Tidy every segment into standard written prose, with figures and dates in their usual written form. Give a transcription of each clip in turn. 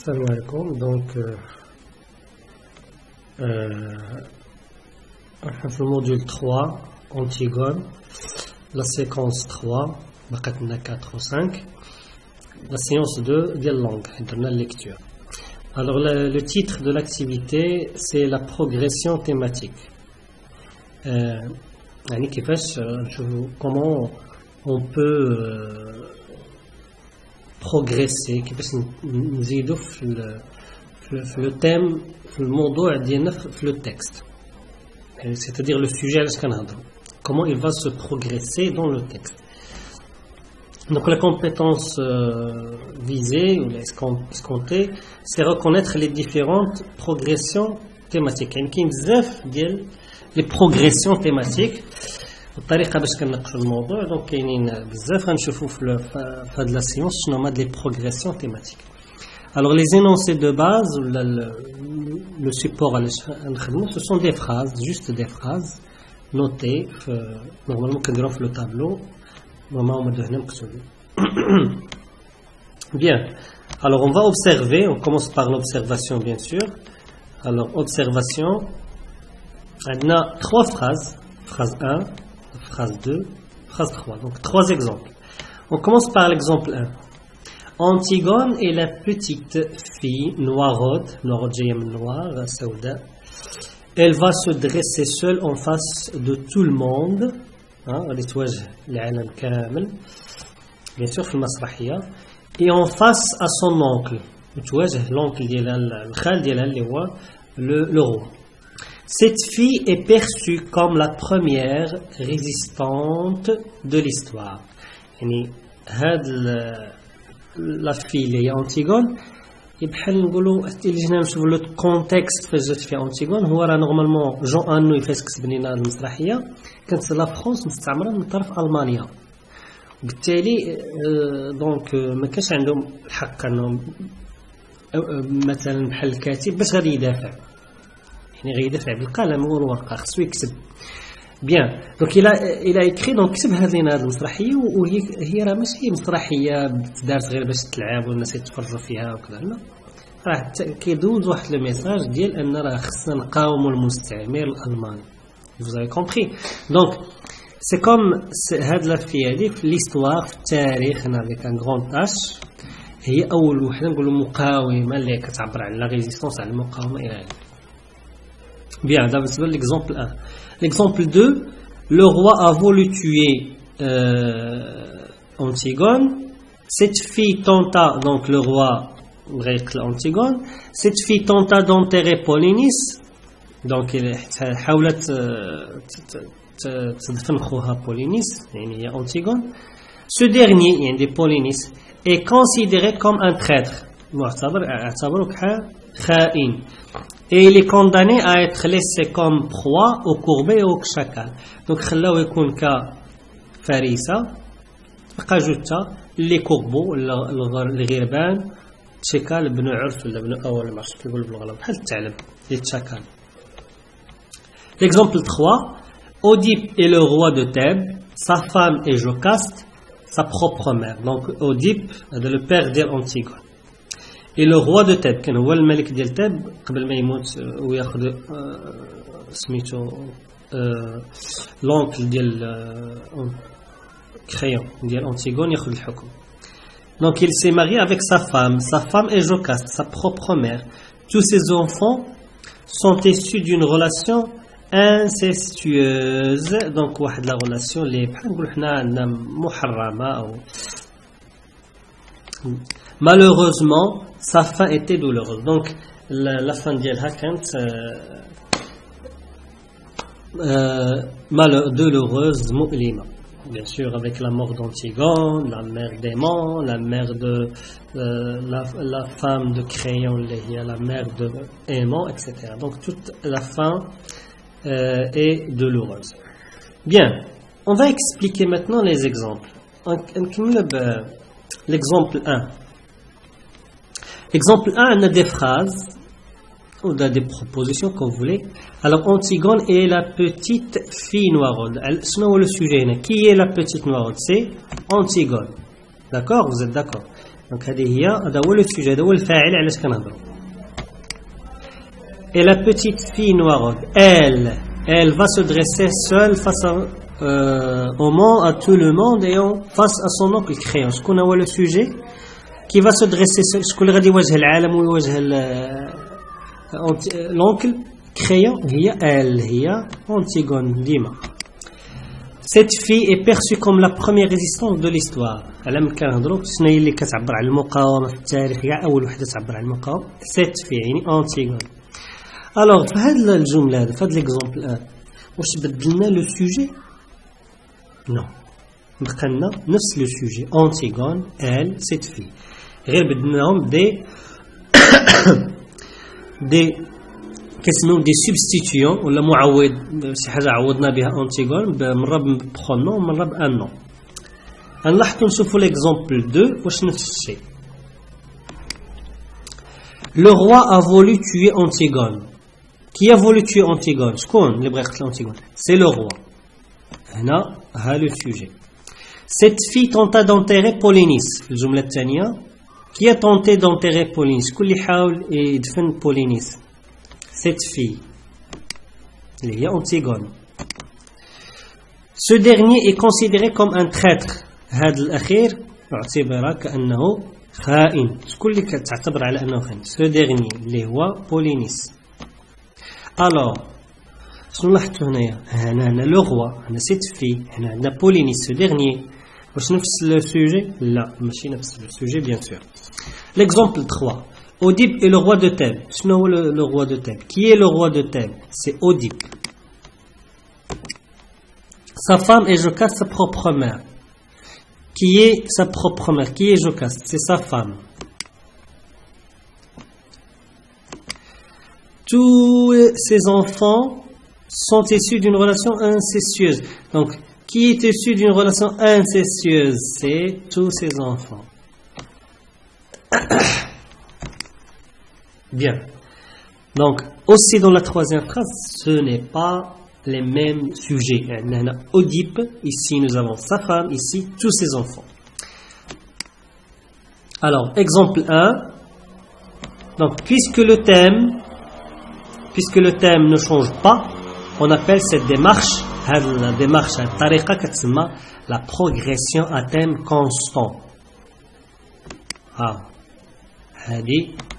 Salam alaikum. Donc, le module 3, Antigone, la séquence 3, 4 ou 5, la séance 2, de langue, la lecture. Alors, le titre de l'activité, c'est la progression thématique. Comment on peut progresser, نزيدو في le thème, في الموضوع ديالنا في le texte, c'est-à-dire le sujet على كنهضروا. Comment il va se progresser dans le texte. Donc la compétence visée ou escomptée, c'est reconnaître les différentes progressions thématiques. يعني كاين بزاف ديال les progressions thématiques. الطريقه باش كنناقشوا الموضوع دونك كاينين بزاف غنشوفوا في هاد لا سيونس شنو هما لي بروغريسيون تيماتيك. Alors les énoncés de base ou le support علاش نخدموا ce sont des phrases, juste des phrases notées normalement كنديرهم في le tableau normalement مدهنا مكتوبين. Bien. Alors on va observer, on commence par l'observation bien sûr. Alors observation, on a trois phrases, phrase 1, phrase 2, phrase 3. Donc, 3 exemples. On commence par l'exemple 1. Antigone est la petite fille noiraude, noir, sauda. Elle va se dresser seule en face de tout le monde. Bien sûr, et en face à son oncle. L'oncle le roi. Cette fille est perçue comme la première résistante de l'histoire. La fille Antigone, le contexte في Antigone هو normalement Jean Anouilh يفسكس بنينا المسرحية كانت لا فرنسا مستعمرة من طرف ألمانيا. وبالتالي دونك ما كانش عندهم الحق انهم مثلا بحال الكاتب باش غادي يدافع. غيدافع بالقلم والورقه خصو يكتب بيان. دونك الى اكري دونك كتب هذه المسرحيه وهي راه ماشي مسرحيه دارت غير باش تلعب والناس يتفرجوا فيها وكذا، لا راه كيدوز واحد لو ميساج ديال ان راه خصنا نقاوموا المستعمر الالماني. vous avez compris. Donc c'est comme هاد لا في هذه في l'histoire في التاريخ هنا avec un grand H هي اول وحده نقولوا مقاومه اللي كتعبر على لا ريزيستانس على المقاومه الى اخره. Bien, d'abord l'exemple 1. L'exemple 2, le roi a voulu tuer Antigone. Cette fille tenta, donc le roi Antigone, cette fille tenta d'enterrer Polynice. Donc elle حاولت تدفن خوها Polynice, يعني Antigone. Ce dernier, يعني Polynice, est considéré comme un traître. اعتبره كخائن. Et il est condamné à être laissé comme proie au courbet et au chacal. Donc, خلاو يكون كفريسة قاجوتا لي كوربو الغربان شكال بنو عرف ولا بنو أول ما عرفت نقول بالغلط بحال الثعلب ديال الشكال. L'exemple 3. Oedipe est le roi de Thèbes, sa femme est Jocaste, sa propre mère. Donc, Oedipe est le père d'Antigone. Et le roi de Thèbes كان هو الملك ديال تيب قبل ما يموت وياخذ سميتو l'oncle ديال Créon ديال Antigone ياخذ الحكم. Donc il s'est marié avec sa femme est Jocaste, sa propre mère. Tous ses enfants sont issus d'une relation incestueuse. Donc واحد la relation اللي بحال نقولوا حنا عندنا محرمة أو malheureusement sa fin était douloureuse. Donc la fin d'Yelha كانت douloureuse, مؤلمة. Bien sûr avec la mort d'Antigone, la mère d'Aimant, la mère de la femme de Créon, la mère de Aimant, etc. Donc toute la fin est douloureuse. Bien, on va expliquer maintenant les exemples. L'exemple 1. Exemple 1, on a des phrases ou des propositions comme vous voulez. Alors Antigone est la petite fille noiraude. Le sujet, qui est la petite noiraude? C'est Antigone. D'accord? Vous êtes d'accord? دونك هذا هو لو سوجي، هذا هو الفاعل علاش كنهضروا. Et la petite fille noire, elle va se dresser seule face au monde, à tout le monde, et face à son oncle crayon. شكون هو le sujet qui va se dresser seul؟ شكون اللي غادي يواجه العالم ويواجه l'oncle crayon؟ هي elle، هي Antigone ديما. Cette fille est perçue comme la première résistance de l'histoire. على من كنهضروا شنو هي اللي كتعبر على المقاومه في التاريخ، كاع اول وحده تعبر على المقاومه cette fille يعني Antigone. الوغ في هذه الجمله هذه في هذا ليكزومبل واش بدلنا لو سوجي؟ نو، بقى لنا نفس لو سوجي Antigone elle cette fille، غير بدلناهم دي كيسميو دي سبستيتيون ولا معوض، شي حاجه عوضنا بها Antigone مره ببرونون ومره بان نون. غنلاحظوا نشوفوا ليكزومبل 2 واش نفس الشيء. Le roi a voulu tuer Antigone. Qui a voulu tuer Antigone؟ شكون اللي بغى يقتل Antigone؟ C'est le roi. هنا ها لو سوجي. Cette fille tenta d'enterrer Polynice. في الجملة الثانية Qui a tenté d'enterrer Polynice؟ شكون اللي حاول يدفن Polynice؟ Cette fille اللي هي Antigone. Ce dernier est considéré comme un traître. هذا الأخير اعتبر كأنه خائن. شكون اللي كتعتبر على أنه خائن؟ Ce dernier اللي هو Polynice. Alors شنو لاحظتوا هنايا؟ هنا لو روا، هنا سيت في، هنا عندنا Polynice. Ce dernier واش نفس لو سوجي؟ لا ماشي نفس لو سوجي بيان سور. L'exemple 3. Oedipe est le roi de Thèbes. شنو هو le roi de Thèbes؟ Qui est le roi de Thèbes؟ C'est Oedipe. Sa femme est Jocaste, sa propre mère. Qui est sa propre mère? Qui est Jocaste? C'est sa femme. Tous ses enfants sont issus d'une relation incestueuse. Donc, qui est issu d'une relation incestueuse? C'est tous ses enfants. Bien. Donc, aussi dans la troisième phrase, ce n'est pas les mêmes sujets. Oedipe, ici nous avons sa femme, ici tous ses enfants. Alors, exemple 1. Donc, puisque le thème ne change pas, on appelle cette démarche, la démarche la progression à thème constant.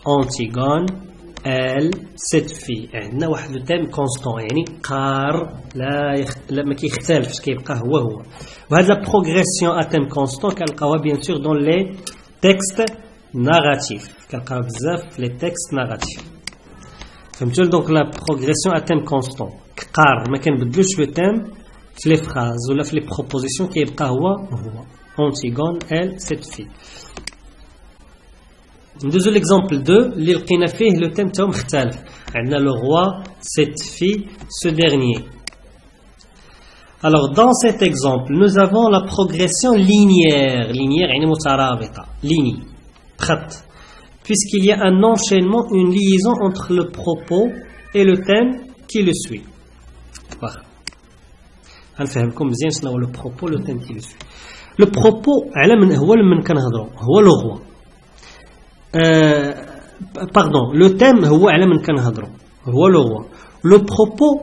Antigone elle cette fille. عندنا واحد لو تيم كونستون يعني قار لا ما كيختلفش كيبقى هو. وهاد لا بروغريسيون ا تيم كونستون كنلقاوها بيان سور دون لي تكست ناراتيف، كنلقاوها بزاف في لي تكست ناراتيف. فهمتوا؟ دونك لا بروغريسيون ا تيم كونستون قار ما كنبدلوش لو تيم في لي فراز ولا في لي بروبوزيسيون كيبقى هو. Antigone elle cette fille. ندوزو l'exemple 2 اللي لقينا فيه لو تيم تاعو مختلف. عندنا le roi, cette fille, ce dernier. Alors dans cet exemple nous avons la progression linéaire. Linéaire يعني مترابطة، ligne، خط. Puisqu'il y a un enchaînement, une liaison entre le propos et le thème qui le suit. Voilà. غنفهمكم مزيان شنو هو le propos le thème qui le suit. Le propos على من هو من كنهضروا هو le roi. Pardon, le thème هو على من كنهضروا هو لو روا. لو بروبو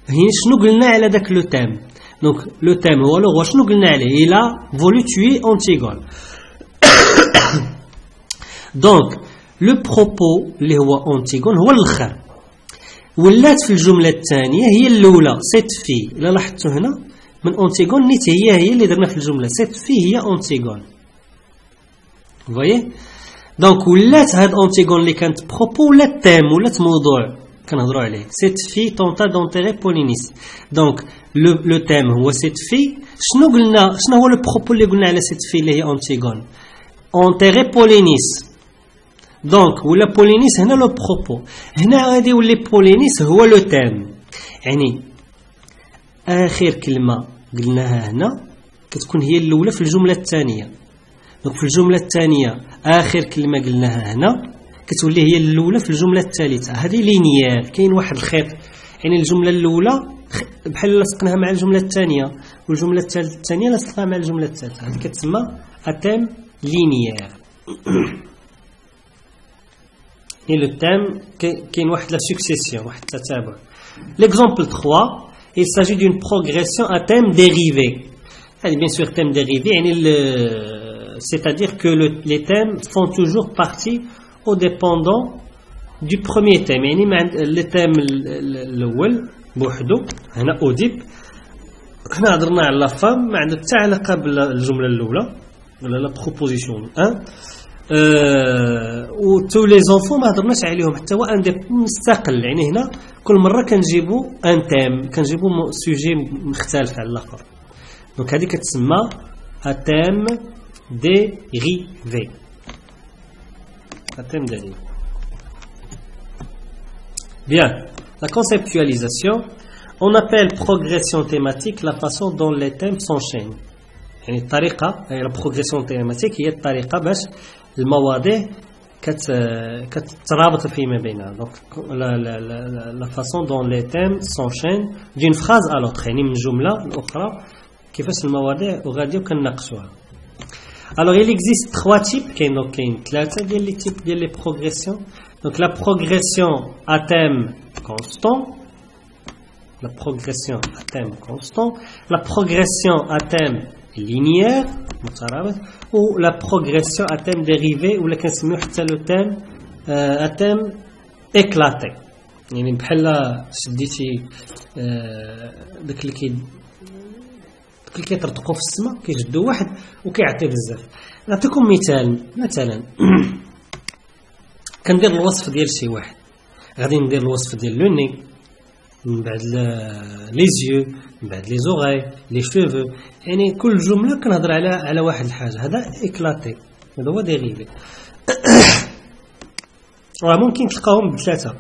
هي شنو قلنا على داك لو تيم. دونك لو تيم هو لو روا، شنو قلنا عليه؟ il a voulu tuer Antigone. دونك لو بروبو اللي هو Antigone هو الاخر، ولات في الجمله الثانيه هي الاولى سيت في. الا لاحظتوا هنا من Antigone نيت هي اللي درنا في الجمله، سيت في هي Antigone. فوايي؟ دونك ولات هاد Antigone اللي كانت بروبو ولات تيم ولات موضوع كنهضروا عليه. سيت في تونتا دونتيري بولينيس. دونك لو تيم هو سيت في. شنو قلنا؟ شنو هو لو بروبو اللي قلنا على سيت في اللي هي Antigone؟ انتيري بولينيس. دونك ولا بولينيس هنا لو بروبو، هنا غادي يولي بولينيس هو لو تيم. يعني اخر كلمه قلناها هنا كتكون هي الاولى في الجمله الثانيه. دونك في الجمله الثانيه اخر كلمه قلناها هنا كتولي هي الاولى في الجمله الثالثه. هذه لينيير، كاين واحد الخيط، يعني الجمله الاولى بحال لصقناها مع الجمله الثانيه والجمله الثانيه لصقناها مع الجمله الثالثه. هذه كتسمى اتيم لينيير. Et le thème qui est la succession. L'exemple 3, il s'agit d'une progression à thème dérivé. Bien sûr, thème dérivé, c'est-à-dire que les thèmes font toujours partie au dépendant du premier thème. Le thème الأول بوحده هنا أوديب هنا هضرنا على لا فام ما عنده حتى علاقة بالجملة الأولى ولا لا بروبوزيسيون 1 و tous les enfants ما هضرناش عليهم حتى هو مستقل. يعني هنا كل مرة كنجيبوا ان تيم كنجيبوا سوجي مختلف على الآخر. دونك هذه كتسمى un thème dérivé. Un thème dérivé. Bien, la conceptualisation, on appelle progression thématique la façon dont les thèmes s'enchaînent. يعني الطريقة هي la progression thématique هي الطريقة باش المواضيع كترابط فيما بينها. Donc la façon dont les thèmes s'enchaînent d'une phrase à l'autre. يعني من جملة لأخرى كيفاش المواضيع وغاديو كنناقشوها. Alors il existe trois types, كاين ثلاثة ديال لي types ديال لي progressions. Donc la progression à thème constant, la progression à thème constant, la progression à thème linéaire, ou la progression à thème dérivé, ou la كنسميو حتى le thème à thème éclaté. يعني بحال شديتي داك اللي كيطرطقوا في السماء كيجدوا واحد وكيعطي بزاف. نعطيكم مثلا كندير الوصف ديال شي واحد، غادي ندير الوصف ديال لو ني، من بعد لي زيو، من بعد لي زوغاي، لي شوفو. يعني كل جمله كنهضر على واحد الحاجه. هذا اكلاتي، هذا هو ديريفي. ممكن تلقاهم بثلاثه.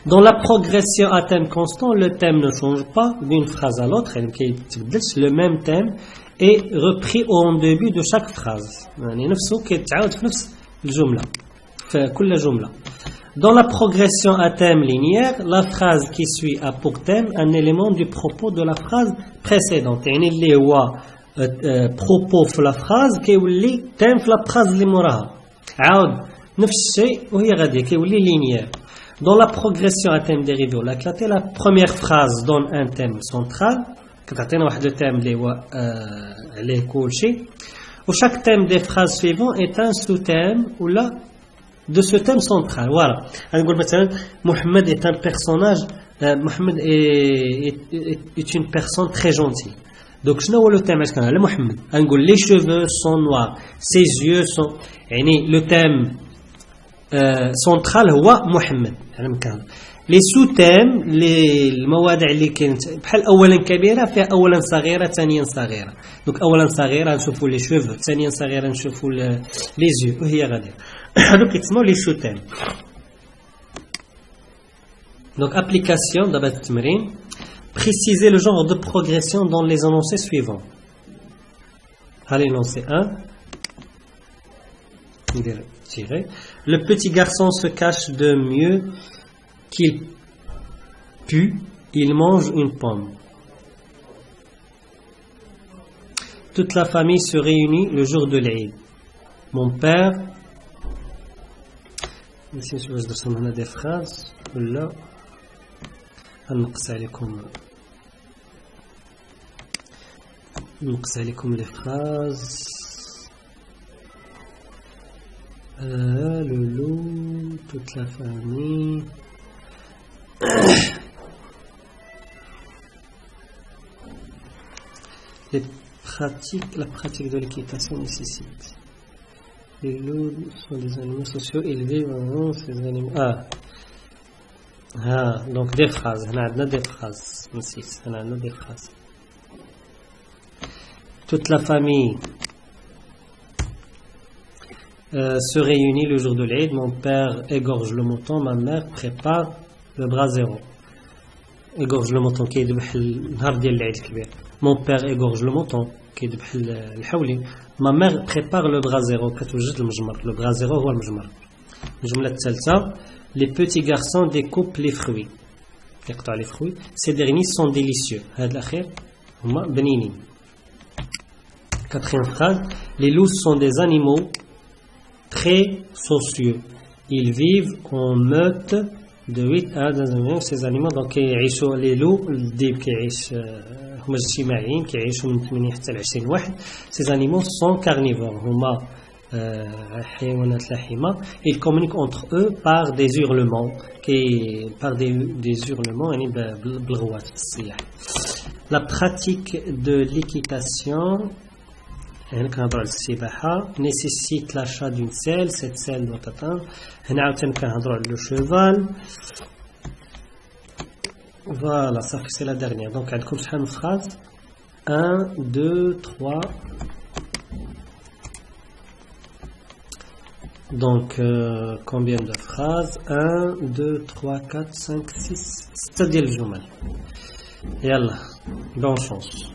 Dans la progression à thème constant, le thème ne change pas d'une phrase à l'autre. Le même thème est repris au début de chaque phrase. Dans la progression à thème linéaire, la phrase qui suit a pour thème un élément du propos de la phrase précédente. اللي هو propos في la phrase كيولي thème في la phrase اللي موراها. عاود نفس الشيء وهي غادي كيولي linéaire. Dans la progression à thème dérivé ou l'éclaté, la première phrase donne un thème central. Le thème où chaque thème des phrases suivantes est un sous-thème ou là de ce thème central. Voilà. Mohamed est un personnage. Mohamed est une personne très gentille. Donc, je n'ai pas le thème. Mohamed. Les cheveux sont noirs. Ses yeux sont. Le thème central هو محمد. لي سو تيم المواضيع اللي كانت بحال اولا كبيره فيها اولا صغيره ثانيا صغيره. دونك اولا صغيره نشوفوا لي شوفو، ثانيا صغيره نشوفوا لي زيو وهي غاديه. هذوك كيتسموا لي سو تيم. دونك ابليكاسيون دابا التمرين. préciser le genre de progression dans les énoncés suivants. Allez, l'énoncé 1. Le petit garçon se cache de mieux qu'il pue, il mange une pomme. Toute la famille se réunit le jour de l'Eid. Mon père, ici je vais vous donner des phrases. Là, نقص عليكم les phrases. Le loup, toute la famille. La pratique de l'équitation nécessite. Les loups sont des animaux sociaux élevés. Ces animaux. Donc des phrases. On a des phrases. On a des phrases. Toute la famille se réunit le jour de l'Eid. Mon père égorge le mouton, ma mère prépare le brasero. Égorge le mouton qui يذبح النهار ديال العيد الكبير. Mon père égorge le mouton qui يذبح الحولي. Ma mère prépare le brasero كتوجد المجمر. Le brasero هو المجمر. الجملة الثالثة. Les petits garçons découpent les fruits. يقطعوا les fruits. Ces derniers sont délicieux. هذا الأخير هما بنينين. Quatrième phrase. Les loups sont des animaux très sociaux. Ils vivent en meute de 8 à 12 millions. Ces animaux, donc, يعيشوا les loups, الديب كيعيش هما اجتماعيين كيعيشوا من 8 حتى ل 20 واحد. Ces animaux sont carnivores. هما حيوانات لحمة. Ils communiquent entre eux par des hurlements, par des hurlements يعني بالغوات في الصياح. La pratique de l'équitation nécessite l'achat d'une selle. Cette selle doit atteindre le cheval. Voilà, ça c'est la dernière. Donc, une phrase 1, 2, 3. Donc, combien de phrases 1, 2, 3, 4, 5, 6. C'est-à-dire le journal. Et Allah, bonne chance.